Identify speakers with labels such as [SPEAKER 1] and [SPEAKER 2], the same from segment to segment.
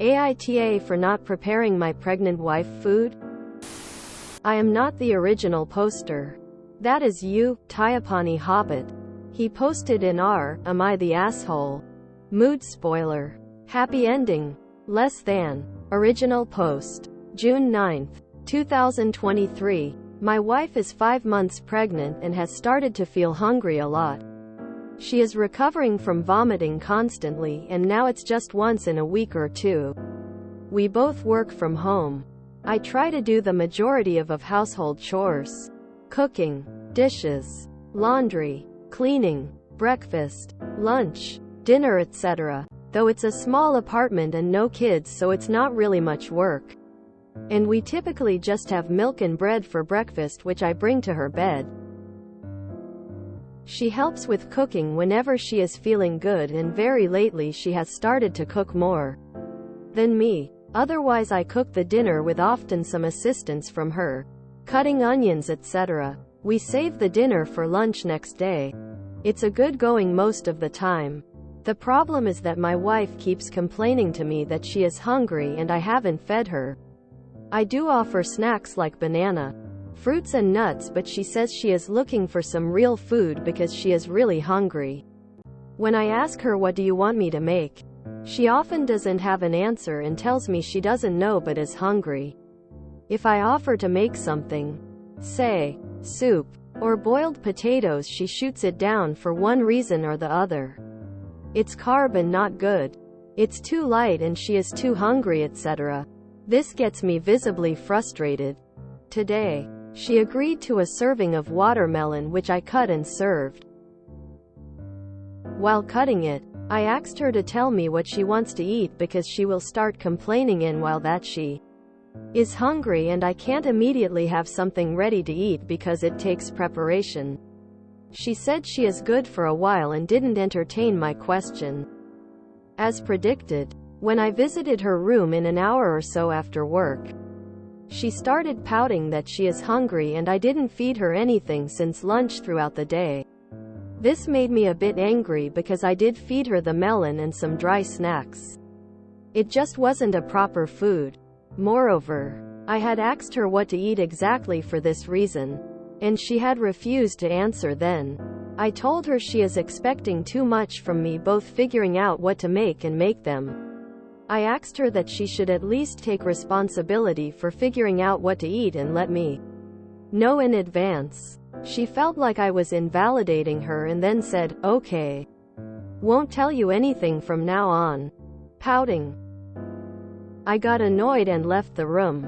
[SPEAKER 1] AITA for not preparing my pregnant wife food? I am not the original poster. That is you, Tyapani Hobbit. He posted in r, am I the asshole? Mood spoiler. Happy ending. Less than. Original post. June 9, 2023. My wife is 5 months pregnant and has started to feel hungry a lot. She is recovering from vomiting constantly, and now it's just once in a week or two. We both work from home. I try to do the majority of household chores. Cooking, dishes, laundry, cleaning, breakfast, lunch, dinner, etc. Though it's a small apartment and no kids, so it's not really much work. And we typically just have milk and bread for breakfast, which I bring to her bed. She helps with cooking whenever she is feeling good, and very lately she has started to cook more than me. Otherwise I cook the dinner with often some assistance from her, cutting onions, etc. We save the dinner for lunch next day. It's a good going most of the time. The problem is that my wife keeps complaining to me that she is hungry and I haven't fed her. I do offer snacks like banana, fruits and nuts, but she says she is looking for some real food because she is really hungry. When I ask her what do you want me to make, she often doesn't have an answer and tells me she doesn't know but is hungry. If I offer to make something, say, soup, or boiled potatoes, she shoots it down for one reason or the other. It's carb and not good. It's too light and she is too hungry, etc. This gets me visibly frustrated. Today, she agreed to a serving of watermelon which I cut and served. While cutting it, I asked her to tell me what she wants to eat because she will start complaining in while that she is hungry and I can't immediately have something ready to eat because it takes preparation. She said she is good for a while and didn't entertain my question. As predicted, when I visited her room in an hour or so after work, she started pouting that she is hungry and I didn't feed her anything since lunch throughout the day. This made me a bit angry because I did feed her the melon and some dry snacks. It just wasn't a proper food. Moreover, I had asked her what to eat exactly for this reason, and she had refused to answer then. I told her she is expecting too much from me, both figuring out what to make and make them. I asked her that she should at least take responsibility for figuring out what to eat and let me know in advance. She felt like I was invalidating her and then said, okay. Won't tell you anything from now on. Pouting. I got annoyed and left the room.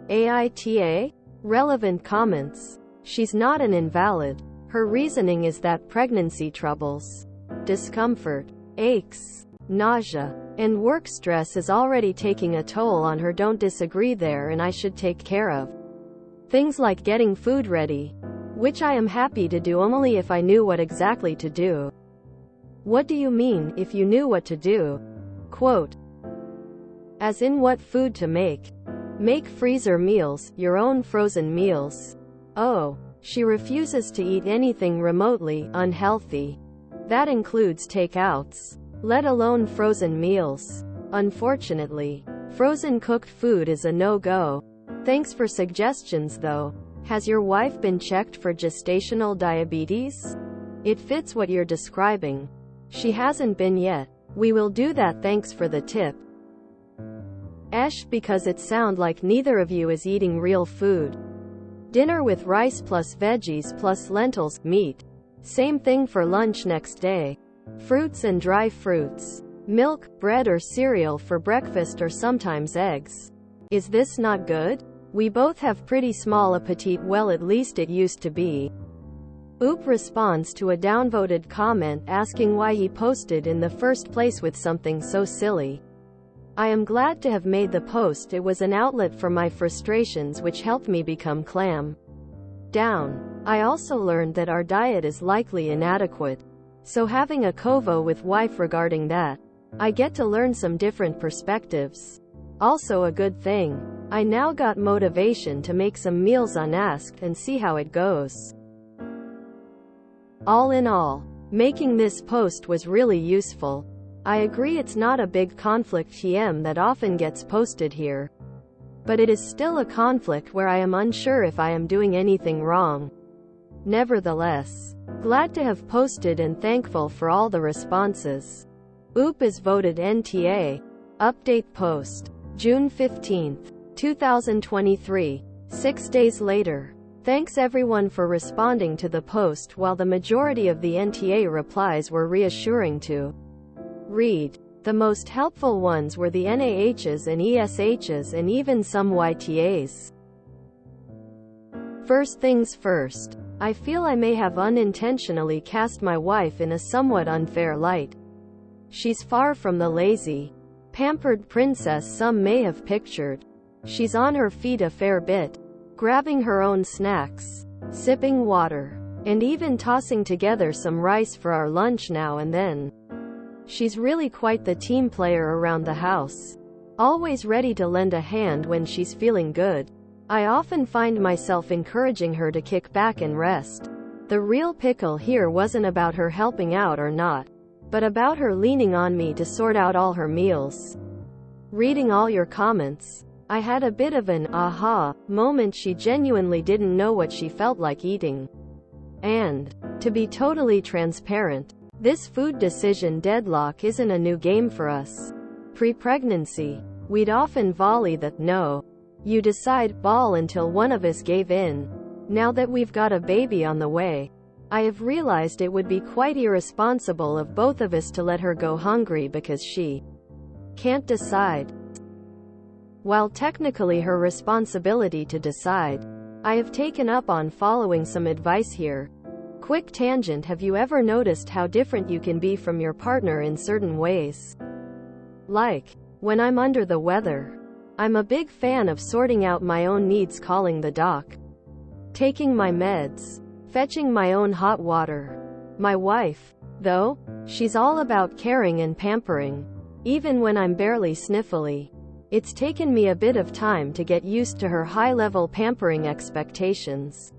[SPEAKER 1] AITA? Relevant comments. She's not an invalid. Her reasoning is that pregnancy troubles, discomfort, aches, nausea, and work stress is already taking a toll on her. Don't disagree there, and I should take care of things like getting food ready, which I am happy to do only if I knew what exactly to do. What do you mean, if you knew what to do? Quote. As in what food to make? Make freezer meals, your own frozen meals. Oh, she refuses to eat anything remotely unhealthy. That includes takeouts, let alone frozen meals. Unfortunately, frozen cooked food is a no-go. Thanks for suggestions though. Has your wife been checked for gestational diabetes? It fits what you're describing. She hasn't been yet. We will do that, thanks for the tip. Because it sounds like neither of you is eating real food. Dinner with rice plus veggies plus lentils, meat. Same thing for lunch next day. Fruits and dry fruits. Milk, bread or cereal for breakfast, or sometimes eggs. Is this not good? We both have pretty small appetite, well at least it used to be. Oop responds to a downvoted comment asking why he posted in the first place with something so silly. I am glad to have made the post. It was an outlet for my frustrations which helped me become calm down. I also learned that our diet is likely inadequate. So having a convo with wife regarding that, I get to learn some different perspectives. Also a good thing. I now got motivation to make some meals unasked and see how it goes. All in all, making this post was really useful. I agree it's not a big conflict TM that often gets posted here. But it is still a conflict where I am unsure if I am doing anything wrong. Nevertheless, glad to have posted and thankful for all the responses. OOP is voted NTA. Update post. June 15, 2023. 6 days later. Thanks everyone for responding to the post, while the majority of the NTA replies were reassuring to read. The most helpful ones were the NAHs and ESHs and even some YTAs. First things first. I feel I may have unintentionally cast my wife in a somewhat unfair light. She's far from the lazy, pampered princess some may have pictured. She's on her feet a fair bit, grabbing her own snacks, sipping water, and even tossing together some rice for our lunch now and then. She's really quite the team player around the house, always ready to lend a hand when she's feeling good. I often find myself encouraging her to kick back and rest. The real pickle here wasn't about her helping out or not, but about her leaning on me to sort out all her meals. Reading all your comments, I had a bit of an aha moment. She genuinely didn't know what she felt like eating. And, to be totally transparent, this food decision deadlock isn't a new game for us. Pre-pregnancy, we'd often volley the no, you decide ball until one of us gave in. Now that we've got a baby on the way, I have realized it would be quite irresponsible of both of us to let her go hungry because she can't decide. While technically her responsibility to decide, I have taken up on following some advice here. Quick tangent: have you ever noticed how different you can be from your partner in certain ways? Like, when I'm under the weather, I'm a big fan of sorting out my own needs, calling the doc, taking my meds, fetching my own hot water. My wife, though, she's all about caring and pampering, even when I'm barely sniffly. It's taken me a bit of time to get used to her high-level pampering expectations,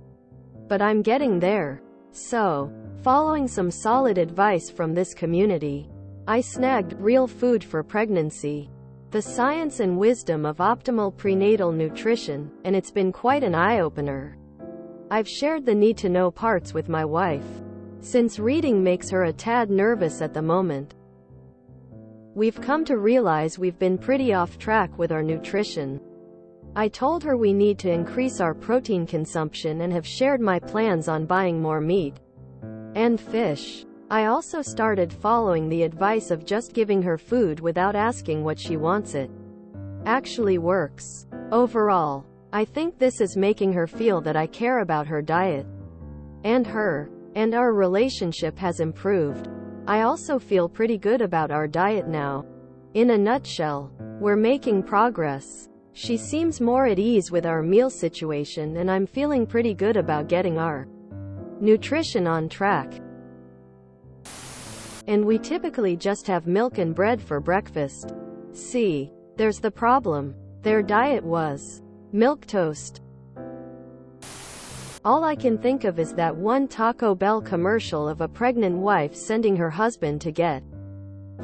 [SPEAKER 1] but I'm getting there. So, following some solid advice from this community, I snagged Real Food for Pregnancy: The Science and Wisdom of Optimal Prenatal Nutrition, and it's been quite an eye-opener. I've shared the need-to-know parts with my wife, since reading makes her a tad nervous at the moment. We've come to realize we've been pretty off track with our nutrition. I told her we need to increase our protein consumption and have shared my plans on buying more meat and fish. I also started following the advice of just giving her food without asking what she wants. It actually works. Overall, I think this is making her feel that I care about her diet and her, and our relationship has improved. I also feel pretty good about our diet now. In a nutshell, we're making progress. She seems more at ease with our meal situation, and I'm feeling pretty good about getting our nutrition on track. And we typically just have milk and bread for breakfast. See, there's the problem. Their diet was milquetoast. All I can think of is that one Taco Bell commercial of a pregnant wife sending her husband to get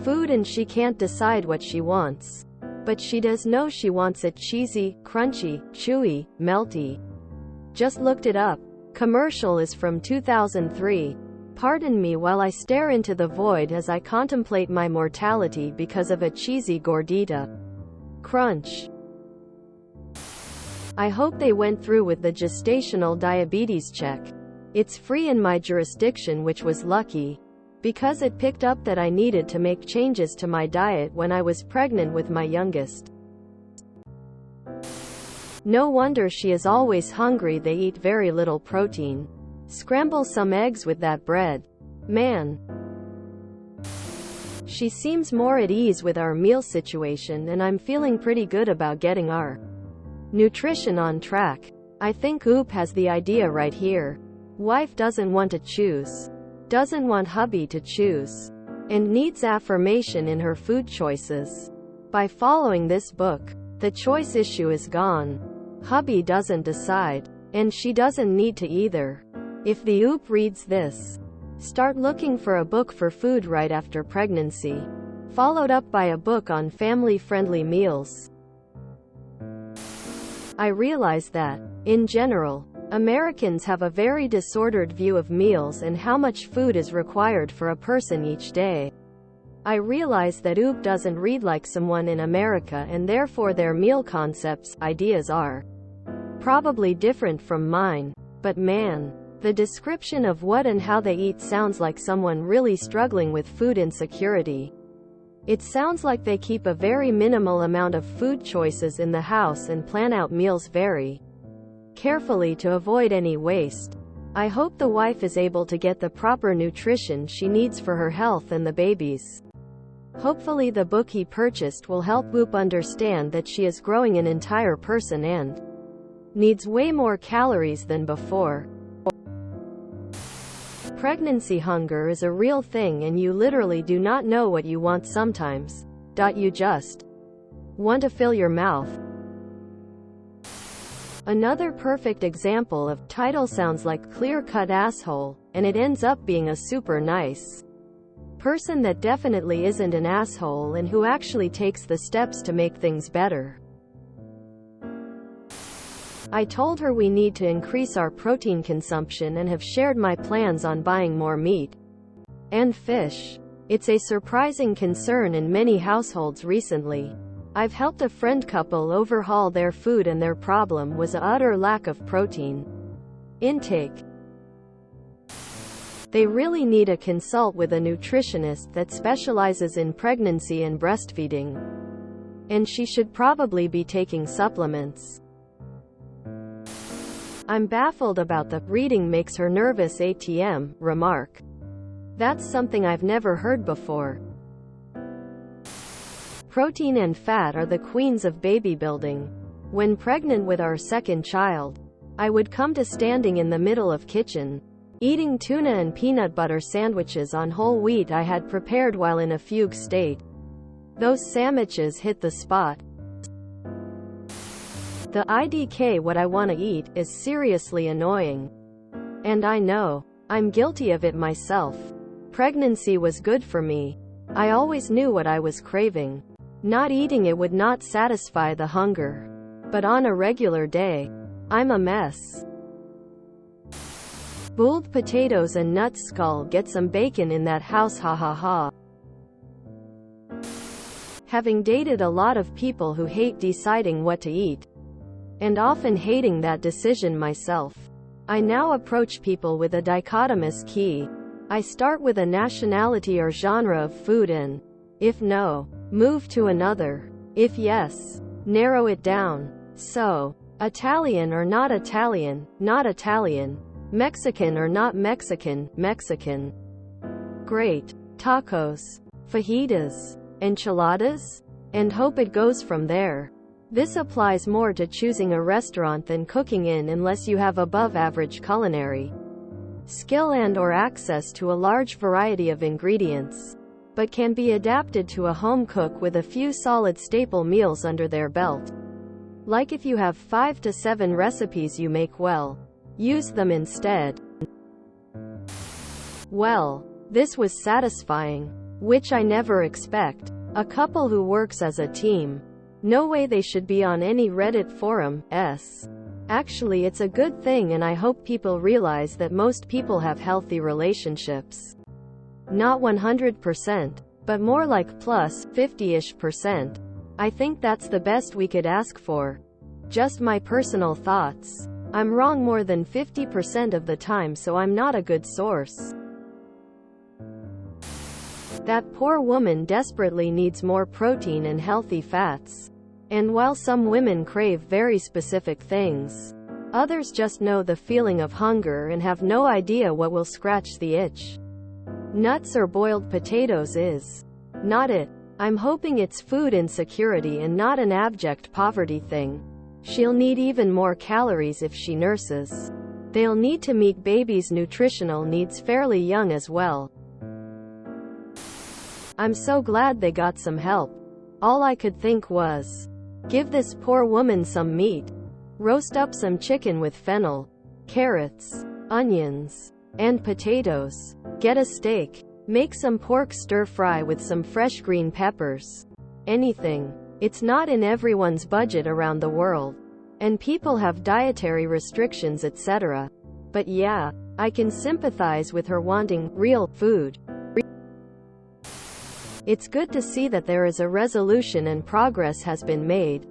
[SPEAKER 1] food and she can't decide what she wants. But she does know she wants it cheesy, crunchy, chewy, melty. Just looked it up. Commercial is from 2003. Pardon me while I stare into the void as I contemplate my mortality because of a cheesy gordita. Crunch. I hope they went through with the gestational diabetes check. It's free in my jurisdiction, which was lucky, because it picked up that I needed to make changes to my diet when I was pregnant with my youngest. No wonder she is always hungry. They eat very little protein. Scramble some eggs with that bread. Man. She seems more at ease with our meal situation, and I'm feeling pretty good about getting our nutrition on track. I think Oop has the idea right here. Wife doesn't want to choose, doesn't want hubby to choose, and needs affirmation in her food choices. By following this book, the choice issue is gone. Hubby doesn't decide, and she doesn't need to either. If the Oop reads this, start looking for a book for food right after pregnancy. followed up by a book on family-friendly meals. I realize that, in general, Americans have a very disordered view of meals and how much food is required for a person each day. I realize that OOP doesn't read like someone in America, and therefore their meal concepts, ideas are probably different from mine. But man, the description of what and how they eat sounds like someone really struggling with food insecurity. It sounds like they keep a very minimal amount of food choices in the house and plan out meals very carefully to avoid any waste. I hope the wife is able to get the proper nutrition she needs for her health and the babies. Hopefully the book he purchased will help OOP understand that she is growing an entire person and needs way more calories than before. Pregnancy hunger is a real thing, and you literally do not know what you want sometimes. You just want to fill your mouth. Another perfect example of title sounds like clear-cut asshole, and it ends up being a super nice person that definitely isn't an asshole and who actually takes the steps to make things better. I told her we need to increase our protein consumption and have shared my plans on buying more meat and fish. It's a surprising concern in many households recently. I've helped a friend couple overhaul their food, and their problem was an utter lack of protein intake. They really need to consult with a nutritionist that specializes in pregnancy and breastfeeding. And she should probably be taking supplements. I'm baffled about the "reading makes her nervous" ATM remark. That's something I've never heard before. Protein and fat are the queens of baby building. When pregnant with our second child, I would come to standing in the middle of kitchen, eating tuna and peanut butter sandwiches on whole wheat I had prepared while in a fugue state. Those sandwiches hit the spot. The IDK what I want to eat is seriously annoying. And I know I'm guilty of it myself. Pregnancy was good for me. I always knew what I was craving. Not eating it would not satisfy the hunger. But on a regular day, I'm a mess. Boiled potatoes and nut skull. Get some bacon in that house, ha ha ha. Having dated a lot of people who hate deciding what to eat, and often hating that decision myself, I now approach people with a dichotomous key. I start with a nationality or genre of food, and if no, move to another. If yes, narrow it down. So, Italian or not Italian, not Italian. Mexican or not Mexican, Mexican. Great. Tacos, fajitas, enchiladas? And hope it goes from there. This applies more to choosing a restaurant than cooking in, unless you have above-average culinary skill and/or access to a large variety of ingredients, but can be adapted to a home cook with a few solid staple meals under their belt. Like if you have 5 to 7 recipes you make well, use them instead. Well, this was satisfying, which I never expect. A couple who works as a team. No way they should be on any Reddit forum. Actually, it's a good thing, and I hope people realize that most people have healthy relationships. Not 100%, but more like plus 50-ish%. I think that's the best we could ask for. Just my personal thoughts. I'm wrong more than 50% of the time, so I'm not a good source. That poor woman desperately needs more protein and healthy fats. And while some women crave very specific things, others just know the feeling of hunger and have no idea what will scratch the itch. Nuts or boiled potatoes is not it. I'm hoping it's food insecurity and not an abject poverty thing. She'll need even more calories if she nurses. They'll need to meet baby's nutritional needs fairly young as well. I'm so glad they got some help. All I could think was, give this poor woman some meat. Roast up some chicken with fennel, carrots, onions, and potatoes. Get a steak. Make some pork stir-fry with some fresh green peppers. Anything. It's not in everyone's budget around the world. And people have dietary restrictions, etc. But yeah, I can sympathize with her wanting real food. It's good to see that there is a resolution and progress has been made.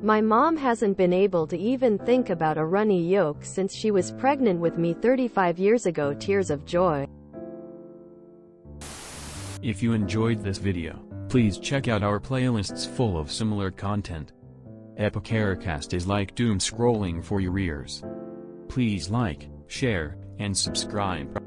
[SPEAKER 1] My mom hasn't been able to even think about a runny yolk since she was pregnant with me 35 years ago. Tears of joy.
[SPEAKER 2] If you enjoyed this video, please check out our playlists full of similar content. AITA is like doom scrolling for your ears. Please like, share, and subscribe.